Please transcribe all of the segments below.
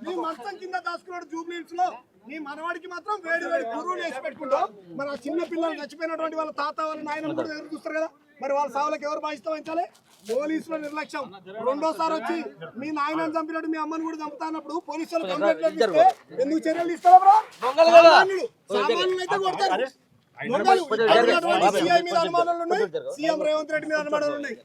నీ మంచం కింద దాచుకున్నాడు జూబ్లీహిల్స్ లో, నీ మనవాడికి మాత్రం వేడి వేడి గురువులు వేసి పెట్టుకుంటావు. మరి ఆ చిన్న పిల్లలు చచ్చిపోయినటువంటి వాళ్ళ తాత వాళ్ళ నాయనలు కూడా ఎదురు చూస్తారు కదా, మరి వాళ్ళ సావులకు ఎవరు బాధ్యత వహించాలి? పోలీసుల నిర్లక్ష్యం. రెండోసారి వచ్చి మీ నాయనని చంపినట్టు మీ అమ్మని కూడా చంపుతా అన్నప్పుడు పోలీసులు కంప్లైంట్ ఎందుకు చర్యలు ఇస్తారా బ్రో? సామాన్యులు అయితే కొడతారు. సీఎం మీద అనుమానాలు ఉన్నాయి, సీఎం రేవంత్ రెడ్డి మీద అనుమానాలు ఉన్నాయి.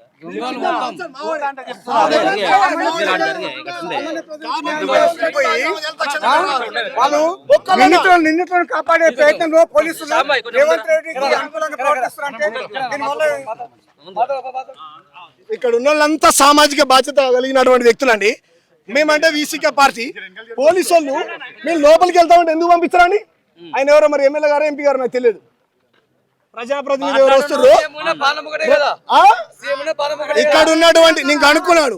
నిందితులను కాపాడే ప్రయత్నంలో పోలీసులు రేవంత్ రెడ్డికి అనుకూలంగా ప్రవర్తిస్తారంటే ఇక్కడ ఉన్న వాళ్ళంతా సామాజిక బాధ్యత కలిగినటువంటి వ్యక్తులండి. మేమంటే వీసీకే పార్టీ. పోలీసు వాళ్ళు మేము లోపలికి వెళ్తామంటే ఎందుకు పంపిస్తారని? ఆయన ఎవరో మరి ఎమ్మెల్యే గారు ఎంపీ గారు నాకు తెలియదు. ప్రజాప్రతినిధి ఎవరు వస్తారు ఇక్కడ ఉన్నటువంటి నీకు అనుకున్నాడు.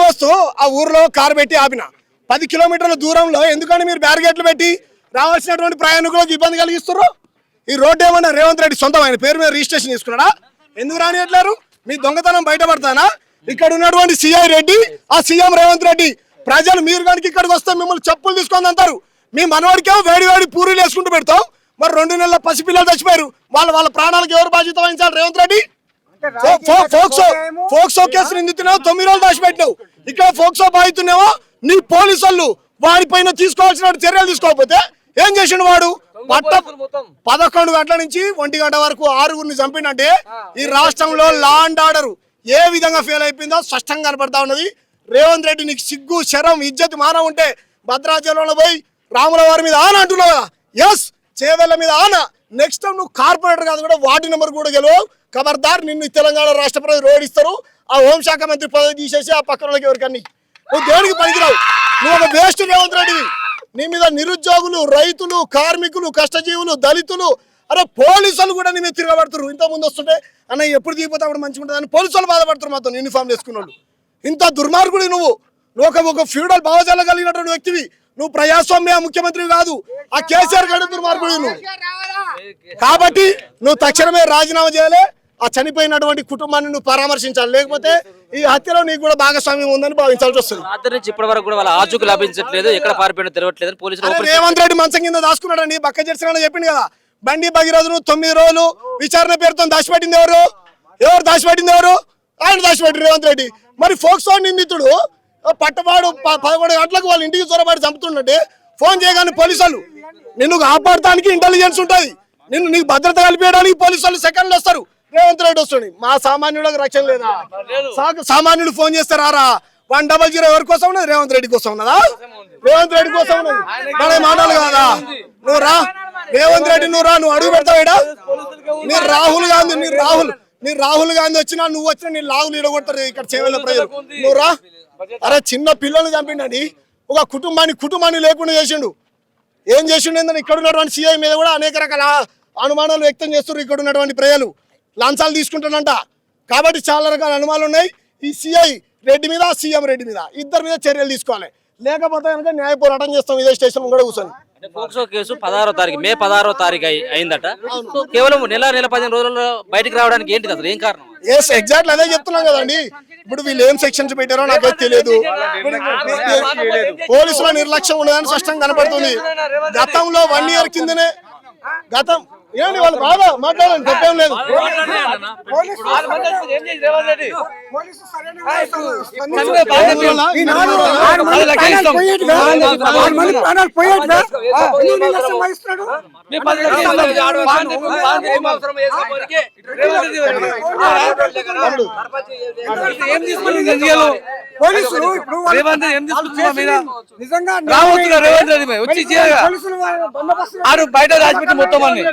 వస్తూ ఆ ఊర్లో కారు పెట్టి ఆపిన 10 కిలోమీటర్ల దూరంలో ఎందుకని మీరు బ్యారిగేట్లు పెట్టి రావాల్సినటువంటి ప్రయాణికులకు ఇబ్బంది కలిగిస్తారు? ఈ రోడ్డు ఏమన్నా రేవంత్ రెడ్డి సొంతం ఆయన పేరు మీద రిజిస్ట్రేషన్ చేసుకున్నాడా? ఎందుకు రానియట్లేరు? మీ దొంగతనం బయటపడతానా? ఇక్కడ ఉన్నటువంటి సిఐ రెడ్డి, ఆ సీఎం రేవంత్ రెడ్డి, ప్రజలు మీరు కనుక ఇక్కడికి వస్తే మిమ్మల్ని చెప్పులు తీసుకొని అంటారు. మీ మనవాడికేమో వేడి వేడి పూరీలు వేసుకుంటూ పెడతాం. మరి 2 నెలల పసిపిల్లలు చచ్చిపోయారు, వాళ్ళ ప్రాణాలకు ఎవరు బాధ్యత వహించాలి? రేవంత్ రెడ్డి. ఫోక్సో కేసు నిందితున్నావు, 9 రోజులు దాచిపెట్టినావు. ఇక్కడ ఫోక్సో బాధితున్నావో నీ పోలీసు వాళ్ళు వాడిపైన తీసుకోవాల్సిన చర్యలు తీసుకోకపోతే ఏం చేసిండు వాడు? 11 గంటల నుంచి 1 గంట వరకు 6గురిని చంపిండంటే ఈ రాష్ట్రంలో లా అండ్ ఆర్డర్ ఏ విధంగా ఫెయిల్ అయిపోయిందో స్పష్టంగా కనపడతా ఉన్నది. రేవంత్ రెడ్డి నీకు సిగ్గు, శరం, ఇజ్జత్, మానం ఉంటే భద్రాచలంలో పోయి రాముల వారి మీద ఆన అంటున్నావు కదా, ఎస్ చేవెళ్ళ మీద ఆన. నెక్స్ట్ టైం నువ్వు కార్పొరేటర్ కాదు కూడా వార్డు నెంబర్ కూడా గెలవు. ఖబర్దార్, నిన్ను తెలంగాణ రాష్ట్ర ప్రజలు రోడిస్తారు. ఆ హోంశాఖ మంత్రి పదవి తీసేసి ఆ పక్కన వాళ్ళకి ఎవరికన్నీ నువ్వు దేనికి పనికిరావు. నువ్వు ఒక వేస్ట్ రేవంత్ రెడ్డివి. నీ మీద నిరుద్యోగులు, రైతులు, కార్మికులు, కష్టజీవులు, దళితులు, అరే పోలీసులు కూడా నీ మీద తిరగబడుతున్నారు. ఇంత ముందు వస్తుంటే అన్న ఎప్పుడు దిగిపోతే అప్పుడు మంచిగా ఉంటుంది అని పోలీసులు బాధపడుతున్నారు. మొత్తం యూనిఫామ్ వేసుకున్నాడు. ఇంత దుర్మార్గుడి నువ్వు ఒక ఫ్యూడల్ భావజాలం కలిగినటువంటి వ్యక్తివి. నువ్వు ప్రజాస్వామ్య ముఖ్యమంత్రి కాదు, ఆ కేసీఆర్ గడి దుర్మార్గుడు నువ్వు. కాబట్టి నువ్వు తక్షణమే రాజీనామా చేయాలి. ఆ చనిపోయినటువంటి కుటుంబాన్ని నువ్వు పరామర్శించాలి. లేకపోతే ఈ హత్యలో నీకు కూడా భాగస్వామ్యం ఉందని భావించాల్సి వస్తుంది. రాత్రి నుంచి ఇప్పటి వరకు కూడా వాళ్ళ ఆచూకు లభించట్లేదు, ఎక్కడ పారిపోయినా తెలియట్లేదు. పోలీసులు రేవంత్ రెడ్డి మంచం కింద దాచుకున్నాడని బక్క చేసిన చెప్పింది కదా. బండి భగీరథను 9 రోజులు విచారణ పేరుతో దాచిపెట్టింది ఎవరు? దాచిపెట్టింది ఎవరు? ఆయన దాచిపెట్టి రేవంత్ రెడ్డి. మరి ఫోక్సో నిందితుడు పట్టవాడు 11 గంటలకు వాళ్ళ ఇంటికి చొరబడి చంపుతుండే ఫోన్ చేయగానే పోలీసులు నిన్ను కాపాడటానికి ఇంటెలిజెన్స్ ఉంటుంది. నీకు భద్రత కల్పించడానికి పోలీసులు సెకండ్లు వస్తారు. రేవంత్ రెడ్డి వస్తుంది. మా సామాన్యులకు రక్షణ లేదా? సామాన్యుడు ఫోన్ చేస్తారా? 100 ఎవరి కోసం ఉన్నది? రేవంత్ రెడ్డి కోసం ఉన్నదా? రేవంత్ రెడ్డి కోసం ఉన్నది. మన మాటలు కాదా? నువ్వు రా రేవంత్ రెడ్డి, నువ్వు రా, నువ్వు అడుగు పెడతావు. నీ రాహుల్ గాంధీ వచ్చినా నువ్వు వచ్చినా నీ లాగులు ఇడగొడతారు ఇక్కడ చేవెళ్ళ ప్రజలు. నువ్వు రా. అరే చిన్న పిల్లల్ని చంపిండండి, ఒక కుటుంబాన్ని లేకుండా చేసిండు. ఏం చేసిండు ఏంటంటే ఇక్కడ ఉన్నటువంటి సిఐ మీద కూడా అనేక రకాల అనుమానాలు వ్యక్తం చేస్తున్నారు. ఇక్కడ ఉన్నటువంటి ప్రజలు లంచాలు తీసుకుంటానంట. కాబట్టి చాలా రకాల అనుమానాలు ఉన్నాయి. ఈ సిఐ రెడ్డి మీద, సీఎం రెడ్డి మీద, ఇద్దరి మీద చర్యలు తీసుకోవాలి. లేకపోతే కనుక న్యాయ పోరాటం చేస్తాం ఇదే స్టేషన్ కూడా కూర్చొని. పోక్సో కేసు 16వ తారీఖు, మే 16వ తారీఖు అయిందట. కేవలం నెల 15 రోజుల్లో బయటకు రావడానికి ఏంటి అసలు ఏం కారణం? ఎస్ ఎగ్జాక్ట్లీ అదే చెప్తున్నాం కదండి. ఇప్పుడు వీళ్ళు ఏం సెక్షన్స్ పెట్టారో నాకైతే తెలియదు. పోలీసుల నిర్లక్ష్యం ఉండదని స్పష్టంగా కనపడుతుంది. గతంలో 1 year కిందనే ఏంటి వాళ్ళు బాగా మాట్లాడాలని తప్పేం లేదు. బయట రాజపెట్టి మొత్తం అన్ని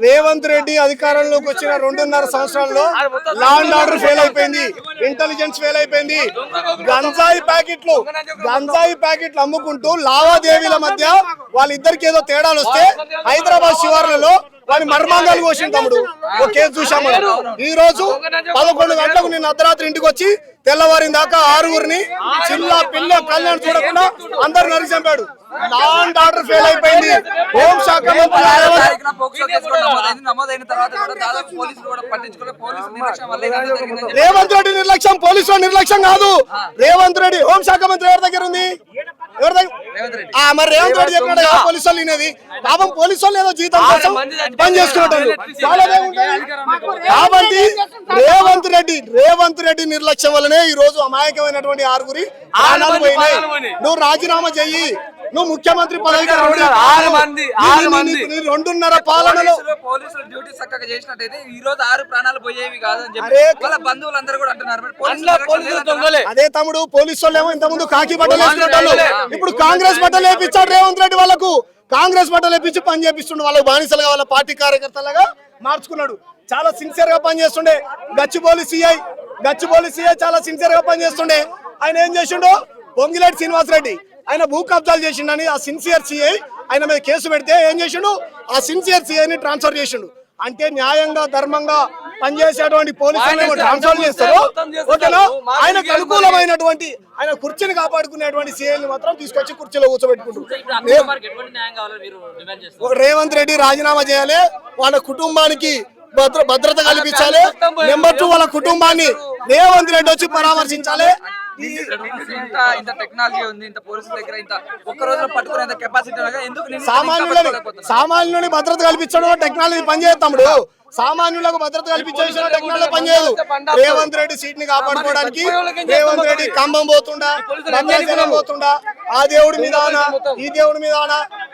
రేవంత్ రెడ్డి అధికారంలోకి వచ్చిన 2.5 సంవత్సరాల్లో లా అండ్ ఆర్డర్ ఫెయిల్ అయిపోయింది, ఇంటెలిజెన్స్ ఫెయిల్ అయిపోయింది. గంజాయి ప్యాకెట్లు అమ్ముకుంటూ లావాదేవీల మధ్య వాళ్ళిద్దరికి ఏదో తేడాలు వస్తే హైదరాబాద్ శివార్లలో వాడి మర్మాంగాలు కోసిన తమ్ముడు ఒక కేసు చూసాం మనం. ఈ రోజు 11 గంటలకు నిన్న అర్ధరాత్రి ఇంటికి వచ్చి తెల్లవారిన దాకా 6గురిని చిల్ల పిల్ల కళ్యాణ్ చూడకుండా అందరు నరికి చంపాడు. లా అండ్ ఆర్డర్ ఫెయిల్ అయిపోయింది. హోం శాఖ మంత్రి రేవంత్ రెడ్డి నిర్లక్ష్యం, పోలీసుల నిర్లక్ష్యం కాదు. రేవంత్ రెడ్డి హోం శాఖ మంత్రి ఎవరి దగ్గర ఉంది? ఎవరి దగ్గర? మరి రేవంత్ రెడ్డి చెప్పినాడు కదా పోలీసు వాళ్ళు వినేది. పాపం పోలీసు వాళ్ళు ఏదో జీతం కోసం పని చేసుకున్నట్టు కాబట్టి రేవంత్ రెడ్డి నిర్లక్ష్యం వల్లనే ఈ రోజు అమాయకమైనటువంటి 6గురి ప్రాణాలు పోయినాయి. నువ్వు రాజీనామా చెయ్యి, నువ్వు ముఖ్యమంత్రి పదవికి 2.5 పాలనలో పోలీసులు డ్యూటీ చక్కగా చేసినట్టయితే ఈ రోజు 6 ప్రాణాలు పోయేవి కాదని చెప్పి వాళ్ళ బంధువులందరూ కూడా అంటున్నారు. అదే తమ్ముడు, పోలీసు వాళ్ళు ఏమో ఇంత ముందు కాకి బట్టలు వేసుకునేటోళ్ళు, ఇప్పుడు కాంగ్రెస్ బట్టలు వేపించాడు రేవంత్ రెడ్డి. వాళ్ళకు కాంగ్రెస్ బట్టలు వేపించి పని చేపిస్తుండే, వాళ్ళకు బానిసలుగా వాళ్ళ పార్టీ కార్యకర్తలుగా మార్చుకున్నాడు. చాలా సిన్సియర్ గా పనిచేస్తుండే గచ్చిబౌలి సిఐ చాలా సిన్సియర్ గా పనిచేస్తుండే. ఆయన ఏం చేసిండో, పొంగిలేటి శ్రీనివాసరెడ్డి ఆయన భూ కబ్జాలు చేసిండని ఆ సిన్సియర్ సిఐ ఆయన మీద కేసు పెడితే ఏం చేసిండు, ఆ సిన్సియర్ సిఐని ట్రాన్స్ఫర్ చేసిండు. అంటే న్యాయంగా ధర్మంగా పనిచేసేటువంటి పోలీసులను ట్రాన్స్ఫర్ చేస్తారు. ఓకేనా? ఆయనకు అనుకూలమైనటువంటి ఆయన కుర్చీని కాపాడుకునేటువంటి సిఐని మాత్రం తీసుకొచ్చి కుర్చీలో కూర్చోబెట్టుకుంటారు. రేవంత్ రెడ్డి రాజీనామా చేయాలి, వాళ్ళ కుటుంబానికి భద్రత కల్పించాలి. నెంబర్ 2 వాళ్ళ కుటుంబాన్ని రేవంత్ రెడ్డి వచ్చి పరామర్శించాలి. ఇంత టెక్నాలజీ ఉంది, ఇంత పోలీసుల దగ్గర ఇంత ఒక్క రోజులో పట్టుకునే కెపాసిటీ ఎందుకు సామాన్యుని భద్రత కల్పించడం టెక్నాలజీ పనిచేయదు తమ్ముడు. సామాన్యులకు భద్రత కల్పించేసిన టెక్నాలజీ పనిచేయదు. రేవంత్ రెడ్డి సీట్ ని కాపాడుకోవడానికి రేవంత్ రెడ్డి కంబం పోతుండా, బంగాజనం పోతుండా, ఆ దేవుడి మీద ఈ దేవుడి మీద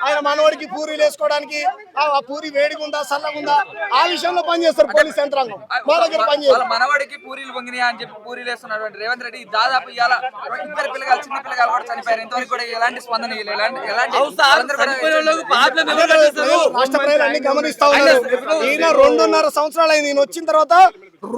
ఆయన మనవడికి పూరీలు వేసుకోవడానికి ఆ పూరి వేడిగుందా చల్లగుందా ఆ విషయంలో పనిచేస్తారు పోలీస్ యంత్రాంగం. మా దగ్గర పనిచేస్తారు. మనవడికి పూరీలు పొంగినాయి అని చెప్పి పూరీలు వేస్తున్నటువంటి రేవంత్ రెడ్డి దాదాపు ఇవాళ 2 పిల్లగాలు చిన్న పిల్లగాలు కూడా చనిపోయారు. ఇంతవరకు కూడా ఎలాంటి స్పందన రాష్ట్ర ప్రజలన్నీ గమనిస్తా ఉన్నారు. ఈయన 2.5 సంవత్సరాలు అయింది. ఈయన వచ్చిన తర్వాత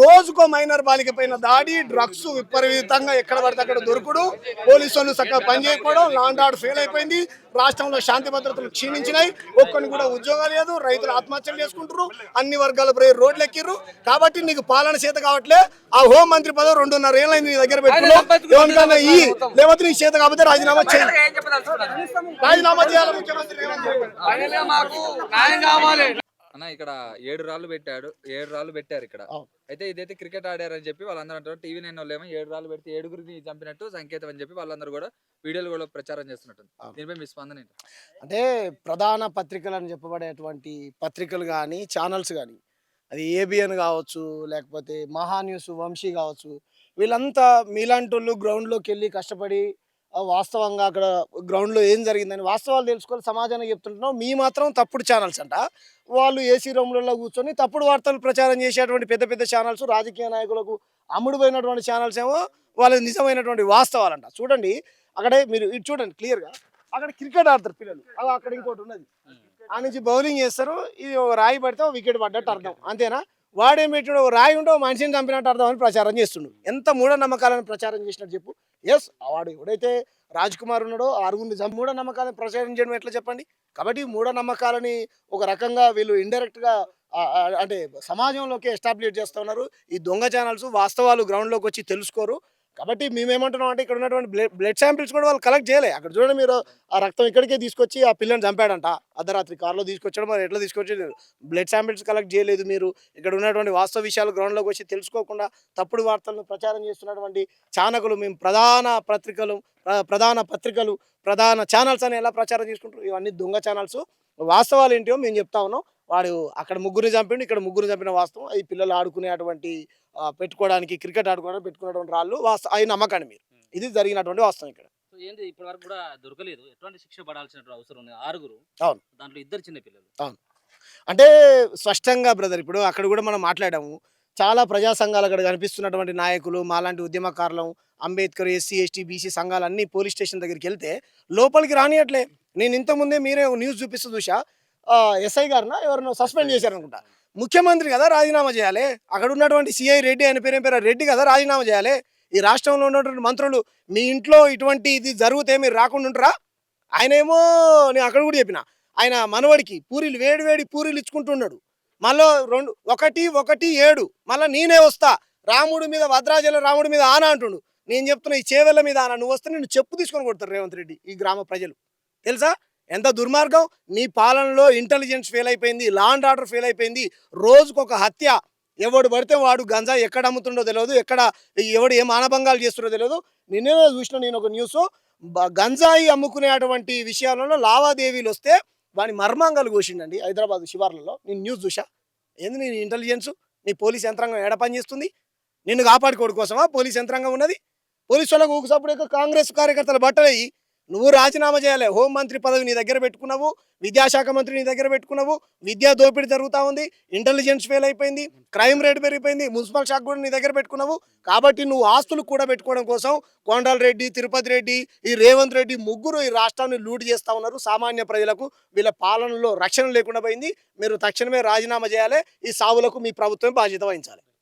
రోజుకో మైనర్ బాలిక పైన దాడి, డ్రగ్స్ విపరీతంగా ఎక్కడ పడితే అక్కడ దొరుకుడు, పోలీసు వాళ్ళు చక్కగా పనిచేయకపోవడం, లా అండ్ ఆర్డర్ ఫెయిల్ అయిపోయింది. రాష్ట్రంలో శాంతి భద్రతలు క్షీణించినాయి. ఒక్కరిని కూడా ఉద్యోగాలు లేదు, రైతులు ఆత్మహత్యలు చేసుకుంటారు, అన్ని వర్గాల రోడ్లు ఎక్కిర్రు. కాబట్టి నీకు పాలన చేత కావట్లే. ఆ హోం మంత్రి పదవి 2.5 ఏళ్ళైంది నీ దగ్గర పెట్టుకున్నావు. లేకపోతే నీకు చేత కాకపోతే రాజీనామా చేయాలి. రాజీనామా చేయాలి ముఖ్యమంత్రి రేవంత్ రెడ్డి. అన్న ఇక్కడ 7 రాళ్ళు పెట్టారు ఇక్కడ. అయితే ఇదైతే క్రికెట్ ఆడారని చెప్పి వాళ్ళందరూ అంటారు. టీవీ 9 వాళ్ళు ఏమో 7 రాళ్ళు పెడితే 7గురిని చంపినట్టు సంకేతం అని చెప్పి వాళ్ళందరూ కూడా వీడియోలు కూడా ప్రచారం చేస్తున్నట్టు. దీనిపై మీ స్పందన ఏంటి? అంటే ప్రధాన పత్రికలు అని చెప్పబడేటువంటి పత్రికలు కానీ ఛానల్స్ కానీ, అది ఏబిఎన్ కావచ్చు, లేకపోతే మహా న్యూస్, వంశీ కావచ్చు, వీళ్ళంతా మీలాంటి వాళ్ళు గ్రౌండ్లోకి వెళ్ళి కష్టపడి వాస్తవంగా అక్కడ గ్రౌండ్లో ఏం జరిగిందని వాస్తవాలు తెలుసుకోవాలి, సమాజానికి చెప్తుంటున్నాం. మీ మాత్రం తప్పుడు ఛానల్స్ అంట. వాళ్ళు ఏసీ రూమ్లలో కూర్చొని తప్పుడు వార్తలు ప్రచారం చేసేటువంటి పెద్ద పెద్ద ఛానల్స్, రాజకీయ నాయకులకు అమ్ముడుపోయినటువంటి ఛానల్స్ ఏమో వాళ్ళ నిజమైనటువంటి వాస్తవాలంట. చూడండి అక్కడే మీరు ఇటు చూడండి క్లియర్గా, అక్కడ క్రికెట్ ఆడతారు పిల్లలు, అక్కడ ఇంకోటి ఉన్నది, ఆ నుంచి బౌలింగ్ చేస్తారు. ఇది ఒక రాయి పడితే వికెట్ పడ్డట్టు అర్థం, అంతేనా? వాడేం పెట్టాడు, రాయి ఉంటే మనిషిని చంపినట్టు అర్థం అని ప్రచారం చేస్తుండు. ఎంత మూఢనమ్మకాలను ప్రచారం చేసినట్టు చెప్పు. ఎస్, వాడు ఎవడైతే రాజ్ కుమార్ ఉన్నాడో 6గురిని మూఢనమ్మకాలను ప్రచారం చేయడం ఎట్లా చెప్పండి? కాబట్టి మూఢనమ్మకాలని ఒక రకంగా వీళ్ళు ఇండైరెక్ట్గా అంటే సమాజంలోకి ఎస్టాబ్లిష్ చేస్తూ ఉన్నారు. ఈ దొంగ ఛానల్స్ వాస్తవాలు గ్రౌండ్లోకి వచ్చి తెలుసుకోరు. కాబట్టి మేమేమంటున్నాం అంటే ఇక్కడ ఉన్నటువంటి బ్లడ్ శాంపిల్స్ కూడా వాళ్ళు కలెక్ట్ చేయలే. అక్కడ చూడండి మీరు, ఆ రక్తం ఇక్కడికే తీసుకొచ్చి ఆ పిల్లని చంపాడంట అర్ధరాత్రి కార్లో తీసుకొచ్చడం. మరి ఎట్లా తీసుకొచ్చి బ్లడ్ శాంపిల్స్ కలెక్ట్ చేయలేదు. మీరు ఇక్కడ ఉన్నటువంటి వాస్తవ విషయాలు గ్రౌండ్లోకి వచ్చి తెలుసుకోకుండా తప్పుడు వార్తలను ప్రచారం చేస్తున్నటువంటి చానకులు, మేము ప్రధాన పత్రికలు ప్రధాన ఛానల్స్ అని ఎలా ప్రచారం చేసుకుంటారు? ఇవన్నీ దొంగ ఛానల్స్. వాస్తవాలు ఏంటో మేము చెప్తా ఉన్నాం. వాడు అక్కడ 3 చంపిండు, ఇక్కడ 3 చంపిన వాస్తవం. అది పిల్లలు ఆడుకునేటువంటి పెట్టుకోవడానికి, క్రికెట్ ఆడుకోవడానికి పెట్టుకునేటువంటి రాళ్ళు అవి నమ్మకండి మీరు. ఇది జరిగినటువంటి వాస్తవం ఇక్కడ. ఏంది ఇప్పటి వరకు కూడా దొరకలేదు. ఎటువంటి శిక్ష పడాల్సిన అవసరం ఉంది? 6గురు, అవును, దాంట్లో 2 చిన్న పిల్లలు. అవును, అంటే స్పష్టంగా బ్రదర్ ఇప్పుడు అక్కడ కూడా మనం మాట్లాడాము. చాలా ప్రజా సంఘాలు అక్కడ కనిపిస్తున్నటువంటి నాయకులు, మాలాంటి ఉద్యమకారులం, అంబేద్కర్, ఎస్సీ, ఎస్టీ, బీసీ సంఘాలు అన్ని పోలీస్ స్టేషన్ దగ్గరికి వెళ్తే లోపలికి రానియట్లే. నేను ఇంతకుముందే మీరే న్యూస్ చూపిస్తూ చూసా, ఎస్ఐ గారిన ఎవరినో సస్పెండ్ చేశారనుకుంటా. ముఖ్యమంత్రి కదా రాజీనామా చేయాలి. అక్కడ ఉన్నటువంటి సిఐ రెడ్డి, ఆయన పేరు రెడ్డి కదా రాజీనామా చేయాలి. ఈ రాష్ట్రంలో ఉన్నటువంటి మంత్రులు, మీ ఇంట్లో ఇటువంటి ఇది జరిగితే మీరు రాకుండా ఉంటారా? ఆయన ఏమో, నేను అక్కడ కూడా చెప్పిన, ఆయన మనవడికి పూరీలు వేడి పూరీలు ఇచ్చుకుంటున్నాడు. మళ్ళీ 1-1-7 మళ్ళీ నేనే వస్తా రాముడి మీద భద్రాచలం రాముడి మీద ఆన అంటుండు. నేను చెప్తున్నా ఈ చేవెళ్ళ మీద ఆన, నువ్వు వస్తే నిన్ను చెప్పు తీసుకొని కొడతారు రేవంత్ రెడ్డి ఈ గ్రామ ప్రజలు. తెలుసా ఎంత దుర్మార్గం నీ పాలనలో. ఇంటెలిజెన్స్ ఫెయిల్ అయిపోయింది, లా అండ్ ఆర్డర్ ఫెయిల్ అయిపోయింది. రోజుకొక హత్య, ఎవడు పడితే వాడు గంజా ఎక్కడ అమ్ముతుండో తెలియదు, ఎక్కడ ఎవడు ఏ మానభంగాలు చేస్తుండో తెలియదు. నిన్నే చూసిన నేను ఒక న్యూస్, గంజాయి అమ్ముకునేటువంటి విషయాలలో లావాదేవీలు వస్తే వాని మర్మాంగాలు కోసిండండి హైదరాబాద్ శివార్లలో. నేను న్యూస్ చూసా. ఏంది నీ ఇంటెలిజెన్స్, నీ పోలీస్ యంత్రాంగం ఎడ పని చేస్తుంది? నిన్ను కాపాడుకోవడం కోసమా పోలీస్ యంత్రాంగం ఉన్నది? పోలీసు వాళ్ళకు ఊకుసప్పుడు కాంగ్రెస్ కార్యకర్తలు బట్టలయ్యి నువ్వు రాజీనామా చేయాలి. హోంమంత్రి పదవి నీ దగ్గర పెట్టుకున్నావు, విద్యాశాఖ మంత్రి నీ దగ్గర పెట్టుకున్నావు, విద్యా దోపిడీ జరుగుతూ ఉంది, ఇంటెలిజెన్స్ ఫెయిల్ అయిపోయింది, క్రైమ్ రేట్ పెరిగిపోయింది, మున్సిపల్ శాఖ కూడా నీ దగ్గర పెట్టుకున్నావు. కాబట్టి నువ్వు ఆస్తులు కూడా పెట్టుకోవడం కోసం కోండాలరెడ్డి, తిరుపతి రెడ్డి, ఈ రేవంత్ రెడ్డి ముగ్గురు ఈ రాష్ట్రాన్ని లూట్ చేస్తూ ఉన్నారు. సామాన్య ప్రజలకు వీళ్ళ పాలనలో రక్షణ లేకుండా పోయింది. మీరు తక్షణమే రాజీనామా చేయాలి. ఈ సావులకు మీ ప్రభుత్వం బాధ్యత వహించాలి.